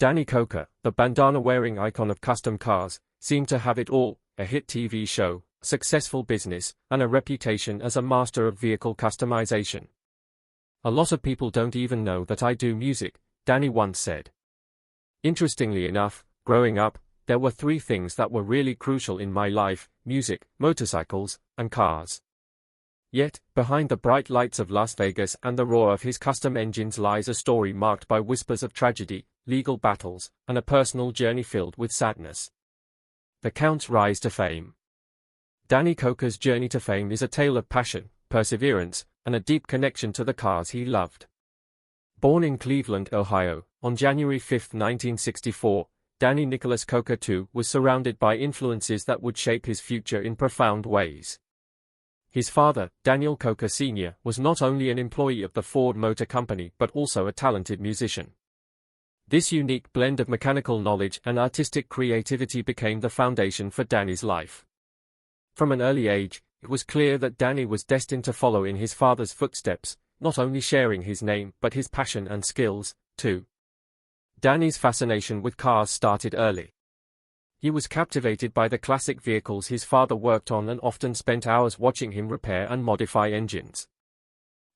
Danny Koker, the bandana-wearing icon of custom cars, seemed to have it all: a hit TV show, a successful business, and a reputation as a master of vehicle customization. "A lot of people don't even know that I do music," Danny once said. Interestingly enough, growing up, there were three things that were really crucial in my life: music, motorcycles, and cars. Yet, behind the bright lights of Las Vegas and the roar of his custom engines lies a story marked by whispers of tragedy, legal battles, and a personal journey filled with sadness. The Count's rise to fame. Danny Koker's journey to fame is a tale of passion, perseverance, and a deep connection to the cars he loved. Born in Cleveland, Ohio, on January 5, 1964, Danny Nicholas Koker II was surrounded by influences that would shape his future in profound ways. His father, Daniel Koker Sr., was not only an employee of the Ford Motor Company but also a talented musician. This unique blend of mechanical knowledge and artistic creativity became the foundation for Danny's life. From an early age, it was clear that Danny was destined to follow in his father's footsteps, not only sharing his name but his passion and skills, too. Danny's fascination with cars started early. He was captivated by the classic vehicles his father worked on and often spent hours watching him repair and modify engines.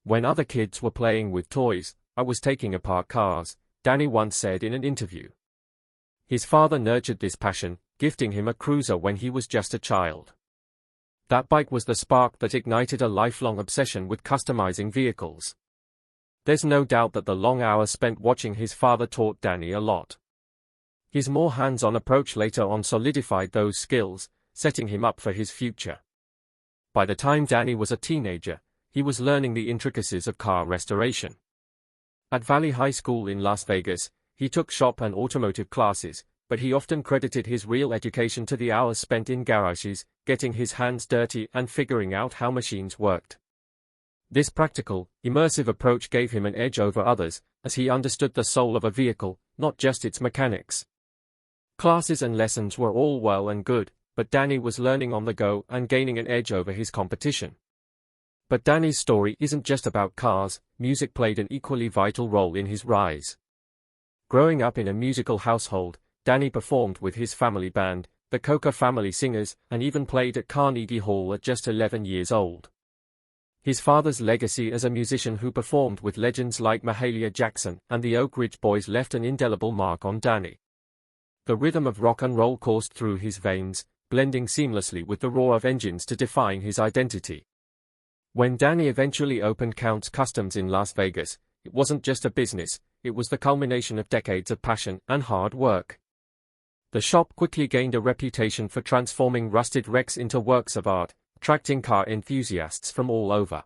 "When other kids were playing with toys, I was taking apart cars," Danny once said in an interview. His father nurtured this passion, gifting him a cruiser when he was just a child. That bike was the spark that ignited a lifelong obsession with customizing vehicles. There's no doubt that the long hours spent watching his father taught Danny a lot. His more hands-on approach later on solidified those skills, setting him up for his future. By the time Danny was a teenager, he was learning the intricacies of car restoration. At Valley High School in Las Vegas, he took shop and automotive classes, but he often credited his real education to the hours spent in garages, getting his hands dirty and figuring out how machines worked. This practical, immersive approach gave him an edge over others, as he understood the soul of a vehicle, not just its mechanics. Classes and lessons were all well and good, but Danny was learning on the go and gaining an edge over his competition. But Danny's story isn't just about cars. Music played an equally vital role in his rise. Growing up in a musical household, Danny performed with his family band, the Koker Family Singers, and even played at Carnegie Hall at just 11 years old. His father's legacy as a musician who performed with legends like Mahalia Jackson and the Oak Ridge Boys left an indelible mark on Danny. The rhythm of rock and roll coursed through his veins, blending seamlessly with the roar of engines to define his identity. When Danny eventually opened Count's Customs in Las Vegas, it wasn't just a business, it was the culmination of decades of passion and hard work. The shop quickly gained a reputation for transforming rusted wrecks into works of art, attracting car enthusiasts from all over.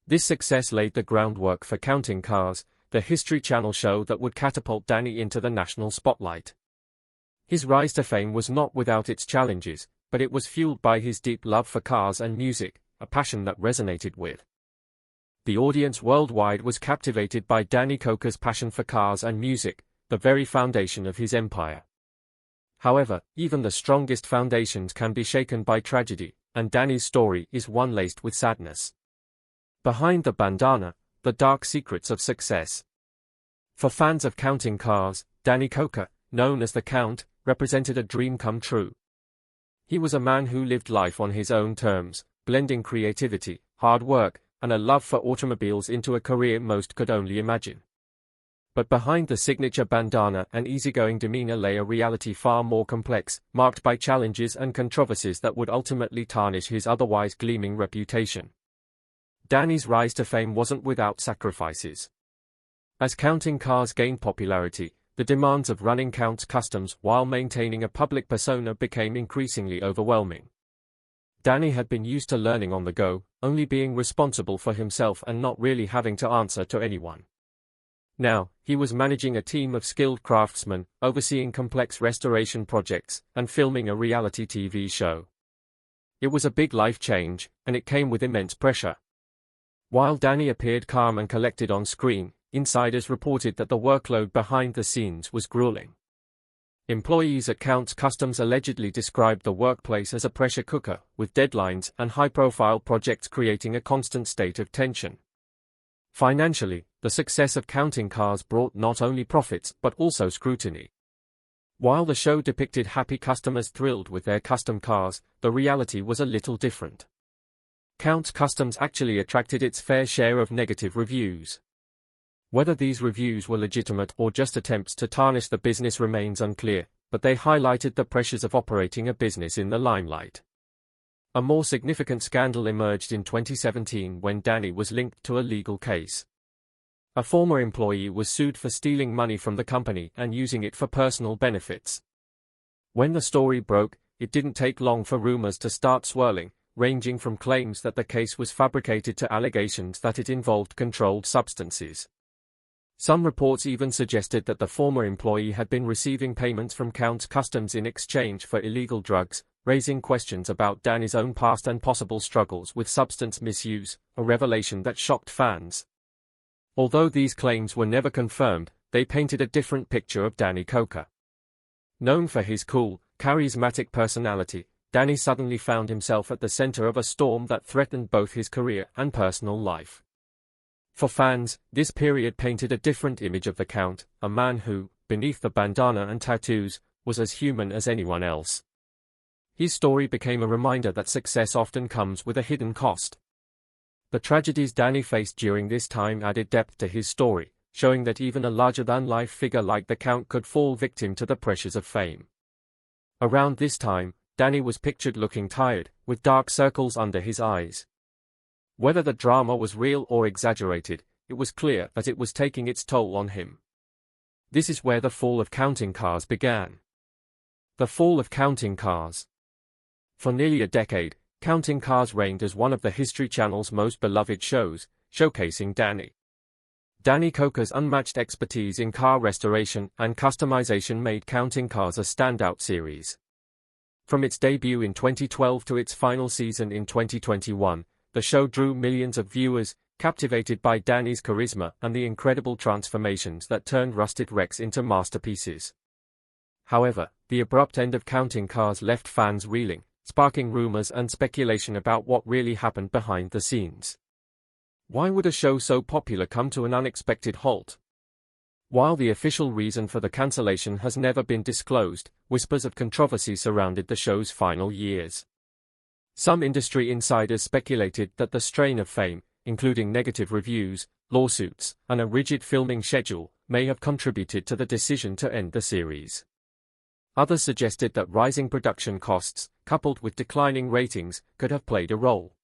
This success laid the groundwork for Counting Cars, the History Channel show that would catapult Danny into the national spotlight. His rise to fame was not without its challenges, but it was fueled by his deep love for cars and music, a passion that resonated with. The audience worldwide was captivated by Danny Koker's passion for cars and music, the very foundation of his empire. However, even the strongest foundations can be shaken by tragedy, and Danny's story is one laced with sadness. Behind the bandana, the dark secrets of success. For fans of Counting Cars, Danny Koker, known as the Count, represented a dream come true. He was a man who lived life on his own terms, blending creativity, hard work, and a love for automobiles into a career most could only imagine. But behind the signature bandana and easygoing demeanor lay a reality far more complex, marked by challenges and controversies that would ultimately tarnish his otherwise gleaming reputation. Danny's rise to fame wasn't without sacrifices. As Counting Cars gained popularity, the demands of running Count's Customs while maintaining a public persona became increasingly overwhelming. Danny had been used to learning on the go, only being responsible for himself and not really having to answer to anyone. Now, he was managing a team of skilled craftsmen, overseeing complex restoration projects, and filming a reality TV show. It was a big life change, and it came with immense pressure. While Danny appeared calm and collected on screen, insiders reported that the workload behind the scenes was grueling. Employees at Count's Customs allegedly described the workplace as a pressure cooker, with deadlines and high-profile projects creating a constant state of tension. Financially, the success of Counting Cars brought not only profits but also scrutiny. While the show depicted happy customers thrilled with their custom cars, the reality was a little different. Count's Customs actually attracted its fair share of negative reviews. Whether these reviews were legitimate or just attempts to tarnish the business remains unclear, but they highlighted the pressures of operating a business in the limelight. A more significant scandal emerged in 2017 when Danny was linked to a legal case. A former employee was sued for stealing money from the company and using it for personal benefits. When the story broke, it didn't take long for rumors to start swirling, ranging from claims that the case was fabricated to allegations that it involved controlled substances. Some reports even suggested that the former employee had been receiving payments from Count's Customs in exchange for illegal drugs, raising questions about Danny's own past and possible struggles with substance misuse, a revelation that shocked fans. Although these claims were never confirmed, they painted a different picture of Danny Koker. Known for his cool, charismatic personality, Danny suddenly found himself at the center of a storm that threatened both his career and personal life. For fans, this period painted a different image of the Count, a man who, beneath the bandana and tattoos, was as human as anyone else. His story became a reminder that success often comes with a hidden cost. The tragedies Danny faced during this time added depth to his story, showing that even a larger-than-life figure like the Count could fall victim to the pressures of fame. Around this time, Danny was pictured looking tired, with dark circles under his eyes. Whether the drama was real or exaggerated, it was clear that it was taking its toll on him. This is where the fall of Counting Cars began. The fall of Counting Cars. For nearly a decade, Counting Cars reigned as one of the History Channel's most beloved shows, showcasing Danny. Danny Koker's unmatched expertise in car restoration and customization made Counting Cars a standout series. From its debut in 2012 to its final season in 2021, the show drew millions of viewers, captivated by Danny's charisma and the incredible transformations that turned rusted wrecks into masterpieces. However, the abrupt end of Counting Cars left fans reeling, sparking rumors and speculation about what really happened behind the scenes. Why would a show so popular come to an unexpected halt? While the official reason for the cancellation has never been disclosed, whispers of controversy surrounded the show's final years. Some industry insiders speculated that the strain of fame, including negative reviews, lawsuits, and a rigid filming schedule, may have contributed to the decision to end the series. Others suggested that rising production costs, coupled with declining ratings, could have played a role.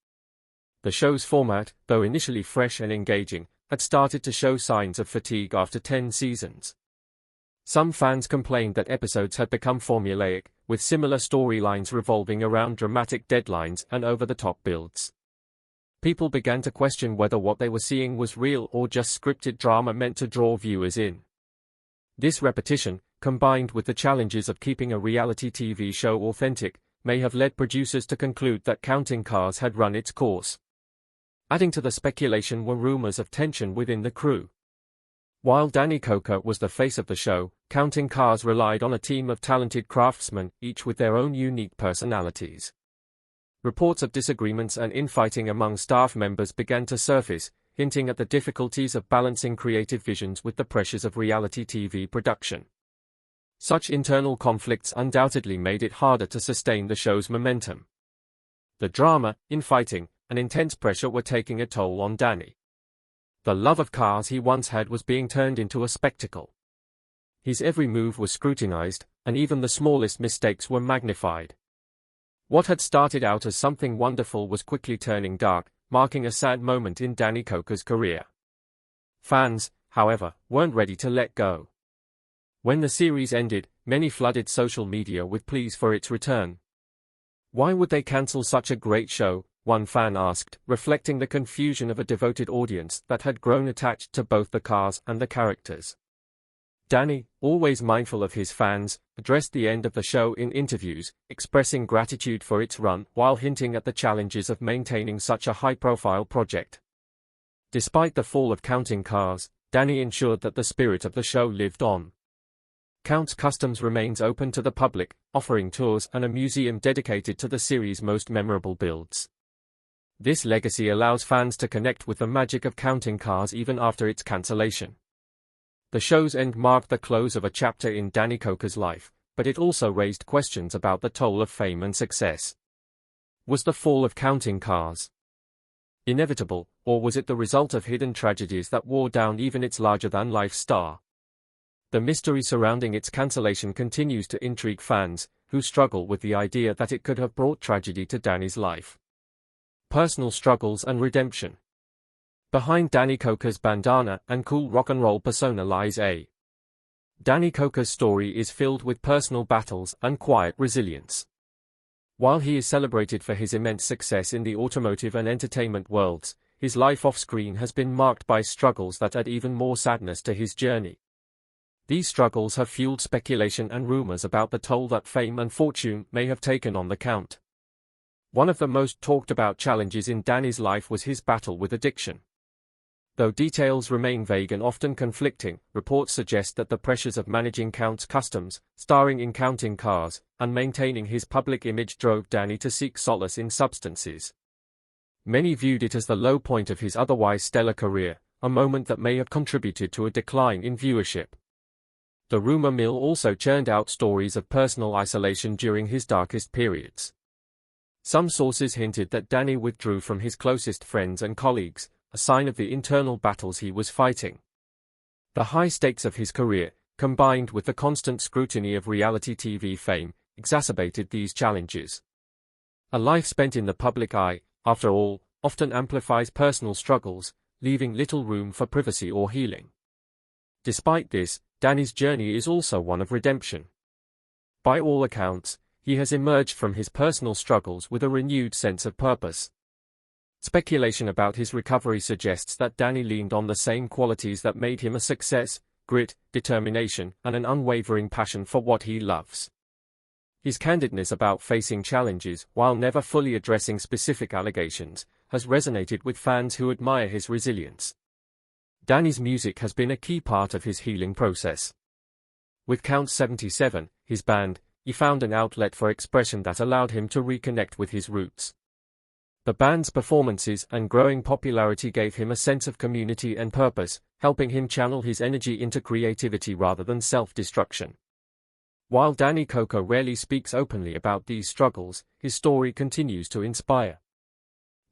The show's format, though initially fresh and engaging, had started to show signs of fatigue after 10 seasons. Some fans complained that episodes had become formulaic, with similar storylines revolving around dramatic deadlines and over-the-top builds. People began to question whether what they were seeing was real or just scripted drama meant to draw viewers in. This repetition, combined with the challenges of keeping a reality TV show authentic, may have led producers to conclude that Counting Cars had run its course. Adding to the speculation were rumors of tension within the crew. While Danny Koker was the face of the show, Counting Cars relied on a team of talented craftsmen, each with their own unique personalities. Reports of disagreements and infighting among staff members began to surface, hinting at the difficulties of balancing creative visions with the pressures of reality TV production. Such internal conflicts undoubtedly made it harder to sustain the show's momentum. The drama, infighting, and intense pressure were taking a toll on Danny. The love of cars he once had was being turned into a spectacle. His every move was scrutinized, and even the smallest mistakes were magnified. What had started out as something wonderful was quickly turning dark, marking a sad moment in Danny Koker's career. Fans, however, weren't ready to let go. When the series ended, many flooded social media with pleas for its return. Why would they cancel such a great show? One fan asked, reflecting the confusion of a devoted audience that had grown attached to both the cars and the characters. Danny, always mindful of his fans, addressed the end of the show in interviews, expressing gratitude for its run while hinting at the challenges of maintaining such a high-profile project. Despite the fall of Counting Cars, Danny ensured that the spirit of the show lived on. Count's Customs remains open to the public, offering tours and a museum dedicated to the series' most memorable builds. This legacy allows fans to connect with the magic of counting cars even after its cancellation. The show's end marked the close of a chapter in Danny Koker's life, but it also raised questions about the toll of fame and success. Was the fall of counting cars inevitable, or was it the result of hidden tragedies that wore down even its larger-than-life star? The mystery surrounding its cancellation continues to intrigue fans, who struggle with the idea that it could have brought tragedy to Danny's life. Personal struggles and redemption. Behind Danny Koker's bandana and cool rock and roll persona lies a Danny Koker's story is filled with personal battles and quiet resilience. While he is celebrated for his immense success in the automotive and entertainment worlds, his life off-screen has been marked by struggles that add even more sadness to his journey. These struggles have fueled speculation and rumors about the toll that fame and fortune may have taken on the Count. One of the most talked about challenges in Danny's life was his battle with addiction. Though details remain vague and often conflicting, reports suggest that the pressures of managing Count's Kustoms, starring in counting cars, and maintaining his public image drove Danny to seek solace in substances. Many viewed it as the low point of his otherwise stellar career, a moment that may have contributed to a decline in viewership. The rumor mill also churned out stories of personal isolation during his darkest periods. Some sources hinted that Danny withdrew from his closest friends and colleagues, a sign of the internal battles he was fighting. The high stakes of his career, combined with the constant scrutiny of reality TV fame, exacerbated these challenges. A life spent in the public eye, after all, often amplifies personal struggles, leaving little room for privacy or healing. Despite this, Danny's journey is also one of redemption. By all accounts, he has emerged from his personal struggles with a renewed sense of purpose. Speculation about his recovery suggests that Danny leaned on the same qualities that made him a success: grit, determination, and an unwavering passion for what he loves. His candidness about facing challenges, while never fully addressing specific allegations, has resonated with fans who admire his resilience. Danny's music has been a key part of his healing process. With Count 77, his band, he found an outlet for expression that allowed him to reconnect with his roots. The band's performances and growing popularity gave him a sense of community and purpose, helping him channel his energy into creativity rather than self-destruction. While Danny Koker rarely speaks openly about these struggles, his story continues to inspire.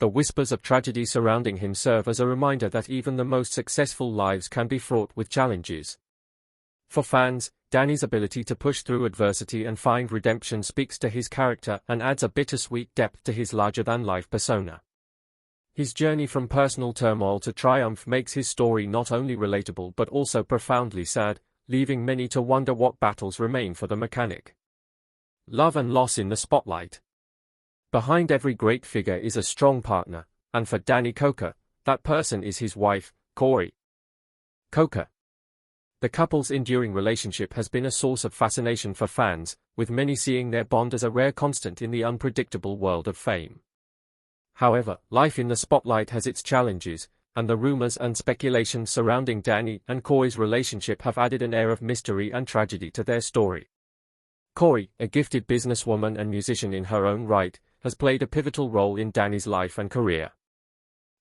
The whispers of tragedy surrounding him serve as a reminder that even the most successful lives can be fraught with challenges. For fans, Danny's ability to push through adversity and find redemption speaks to his character and adds a bittersweet depth to his larger-than-life persona. His journey from personal turmoil to triumph makes his story not only relatable but also profoundly sad, leaving many to wonder what battles remain for the mechanic. Love and loss in the spotlight. Behind every great figure is a strong partner, and for Danny Koker, that person is his wife, Corey Koker. The couple's enduring relationship has been a source of fascination for fans, with many seeing their bond as a rare constant in the unpredictable world of fame. However, life in the spotlight has its challenges, and the rumors and speculation surrounding Danny and Corey's relationship have added an air of mystery and tragedy to their story. Corey, a gifted businesswoman and musician in her own right, has played a pivotal role in Danny's life and career.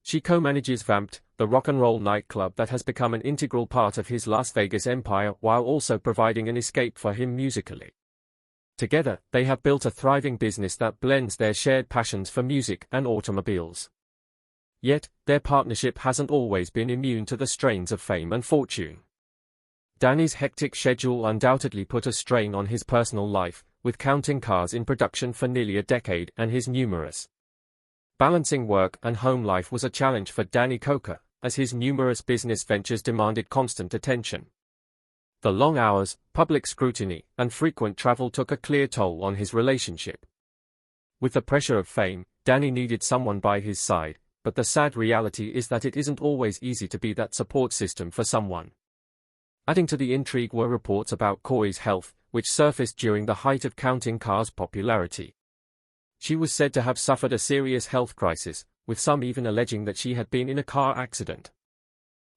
She co-manages Vamped, the rock and roll nightclub that has become an integral part of his Las Vegas empire while also providing an escape for him musically. Together, they have built a thriving business that blends their shared passions for music and automobiles. Yet, their partnership hasn't always been immune to the strains of fame and fortune. Danny's hectic schedule undoubtedly put a strain on his personal life, with Counting Cars in production for nearly a decade and his numerous balancing work and home life was a challenge for Danny Koker, as his numerous business ventures demanded constant attention. The long hours, public scrutiny, and frequent travel took a clear toll on his relationship. With the pressure of fame, Danny needed someone by his side, but the sad reality is that it isn't always easy to be that support system for someone. Adding to the intrigue were reports about Corey's health, which surfaced during the height of Counting Cars' popularity. She was said to have suffered a serious health crisis, with some even alleging that she had been in a car accident.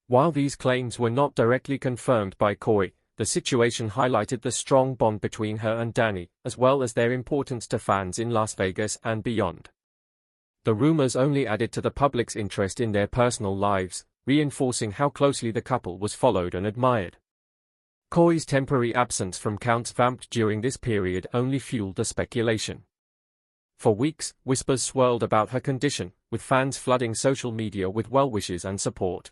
While these claims were not directly confirmed by Corey, the situation highlighted the strong bond between her and Danny, as well as their importance to fans in Las Vegas and beyond. The rumors only added to the public's interest in their personal lives, reinforcing how closely the couple was followed and admired. Koi's temporary absence from Count's vamp during this period only fueled the speculation. For weeks, whispers swirled about her condition, with fans flooding social media with well-wishes and support.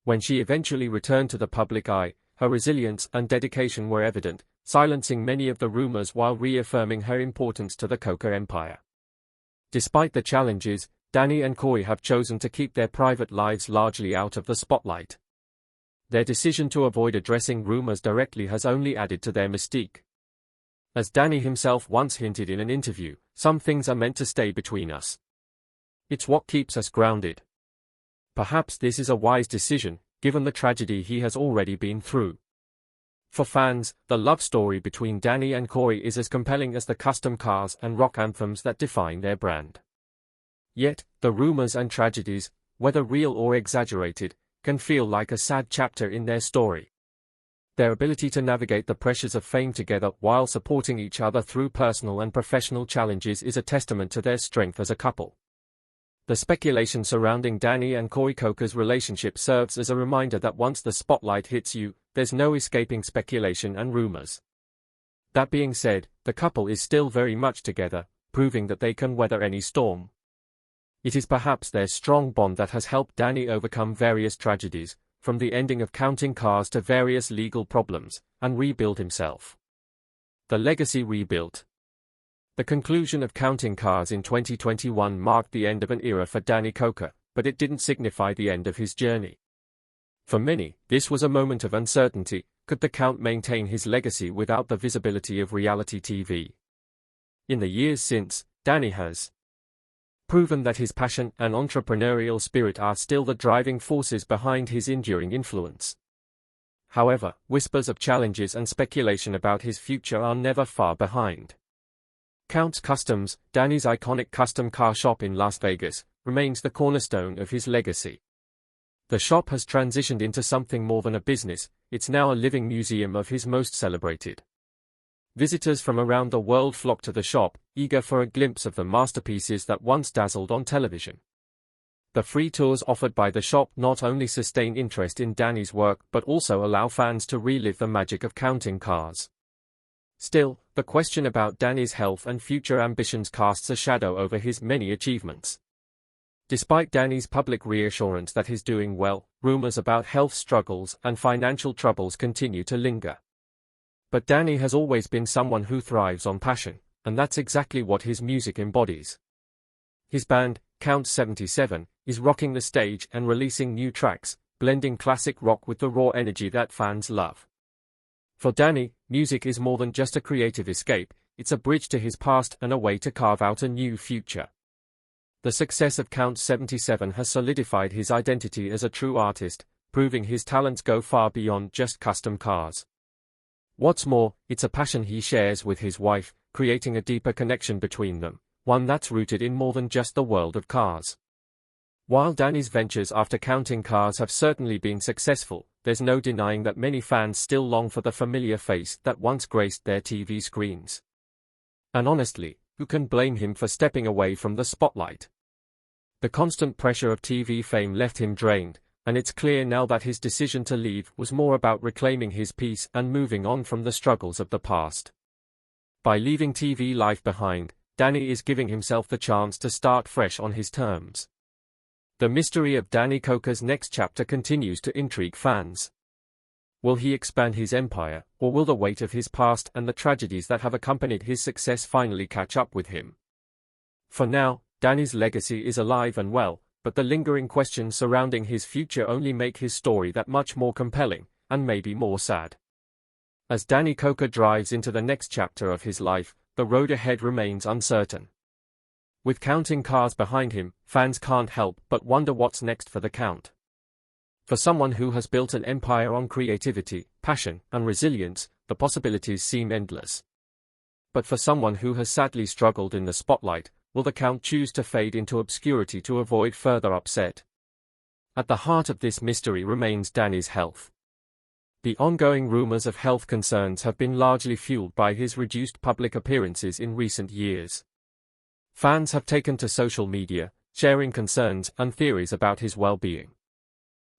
When she eventually returned to the public eye, her resilience and dedication were evident, silencing many of the rumors while reaffirming her importance to the Koker empire. Despite the challenges, Danny and Koi have chosen to keep their private lives largely out of the spotlight. Their decision to avoid addressing rumors directly has only added to their mystique. As Danny himself once hinted in an interview, "Some things are meant to stay between us. It's what keeps us grounded." Perhaps this is a wise decision, given the tragedy he has already been through. For fans, the love story between Danny and Koi is as compelling as the custom cars and rock anthems that define their brand. Yet, the rumors and tragedies, whether real or exaggerated, can feel like a sad chapter in their story. Their ability to navigate the pressures of fame together while supporting each other through personal and professional challenges is a testament to their strength as a couple. The speculation surrounding Danny and Koi Koker's relationship serves as a reminder that once the spotlight hits you, there's no escaping speculation and rumors. That being said, the couple is still very much together, proving that they can weather any storm. It is perhaps their strong bond that has helped Danny overcome various tragedies, from the ending of Counting Cars to various legal problems, and rebuild himself. The legacy rebuilt. The conclusion of Counting Cars in 2021 marked the end of an era for Danny Koker, but it didn't signify the end of his journey. For many, this was a moment of uncertainty. Could the Count maintain his legacy without the visibility of reality TV? In the years since, Danny has proven that his passion and entrepreneurial spirit are still the driving forces behind his enduring influence. However, whispers of challenges and speculation about his future are never far behind. Count's Kustoms, Danny's iconic custom car shop in Las Vegas, remains the cornerstone of his legacy. The shop has transitioned into something more than a business. It's now a living museum of his most celebrated. Visitors from around the world flock to the shop, eager for a glimpse of the masterpieces that once dazzled on television. The free tours offered by the shop not only sustain interest in Danny's work but also allow fans to relive the magic of Counting Cars. Still, the question about Danny's health and future ambitions casts a shadow over his many achievements. Despite Danny's public reassurance that he's doing well, rumors about health struggles and financial troubles continue to linger. But Danny has always been someone who thrives on passion, and that's exactly what his music embodies. His band, Count 77, is rocking the stage and releasing new tracks, blending classic rock with the raw energy that fans love. For Danny, music is more than just a creative escape, it's a bridge to his past and a way to carve out a new future. The success of Count 77 has solidified his identity as a true artist, proving his talents go far beyond just custom cars. What's more, it's a passion he shares with his wife, creating a deeper connection between them, one that's rooted in more than just the world of cars. While Danny's ventures after Counting Cars have certainly been successful, there's no denying that many fans still long for the familiar face that once graced their TV screens. And honestly, who can blame him for stepping away from the spotlight? The constant pressure of TV fame left him drained, and it's clear now that his decision to leave was more about reclaiming his peace and moving on from the struggles of the past. By leaving TV life behind, Danny is giving himself the chance to start fresh on his terms. The mystery of Danny Koker's next chapter continues to intrigue fans. Will he expand his empire, or will the weight of his past and the tragedies that have accompanied his success finally catch up with him? For now, Danny's legacy is alive and well, but the lingering questions surrounding his future only make his story that much more compelling, and maybe more sad. As Danny Koker drives into the next chapter of his life, the road ahead remains uncertain. With Counting Cars behind him, fans can't help but wonder what's next for the Count. For someone who has built an empire on creativity, passion, and resilience, the possibilities seem endless. But for someone who has sadly struggled in the spotlight, will the Count choose to fade into obscurity to avoid further upset? At the heart of this mystery remains Danny's health. The ongoing rumors of health concerns have been largely fueled by his reduced public appearances in recent years. Fans have taken to social media, sharing concerns and theories about his well-being.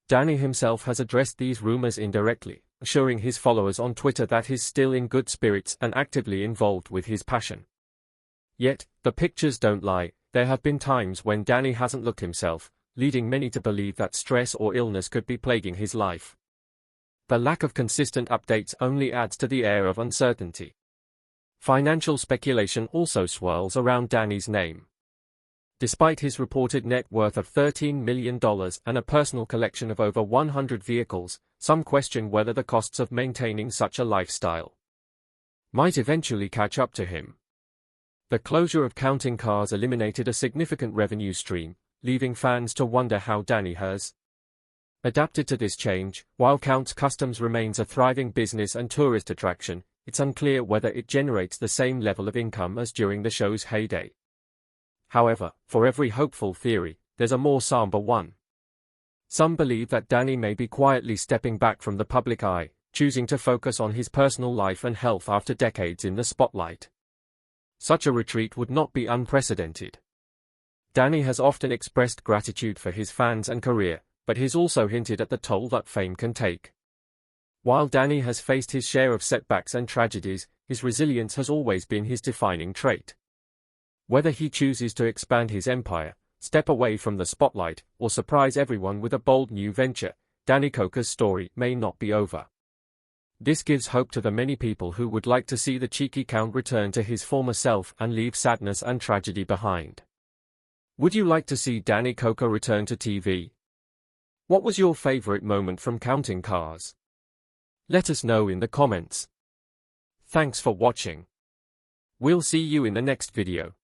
Danny himself has addressed these rumors indirectly, assuring his followers on Twitter that he's still in good spirits and actively involved with his passion. Yet, the pictures don't lie. There have been times when Danny hasn't looked himself, leading many to believe that stress or illness could be plaguing his life. The lack of consistent updates only adds to the air of uncertainty. Financial speculation also swirls around Danny's name. Despite his reported net worth of $13 million and a personal collection of over 100 vehicles, some question whether the costs of maintaining such a lifestyle might eventually catch up to him. The closure of Counting Cars eliminated a significant revenue stream, leaving fans to wonder how Danny has adapted to this change. While Kustoms remains a thriving business and tourist attraction, it's unclear whether it generates the same level of income as during the show's heyday. However, for every hopeful theory, there's a more somber one. Some believe that Danny may be quietly stepping back from the public eye, choosing to focus on his personal life and health after decades in the spotlight. Such a retreat would not be unprecedented. Danny has often expressed gratitude for his fans and career, but he's also hinted at the toll that fame can take. While Danny has faced his share of setbacks and tragedies, his resilience has always been his defining trait. Whether he chooses to expand his empire, step away from the spotlight, or surprise everyone with a bold new venture, Danny Koker's story may not be over. This gives hope to the many people who would like to see the cheeky Count return to his former self and leave sadness and tragedy behind. Would you like to see Danny Koker return to TV? What was your favorite moment from Counting Cars? Let us know in the comments. Thanks for watching. We'll see you in the next video.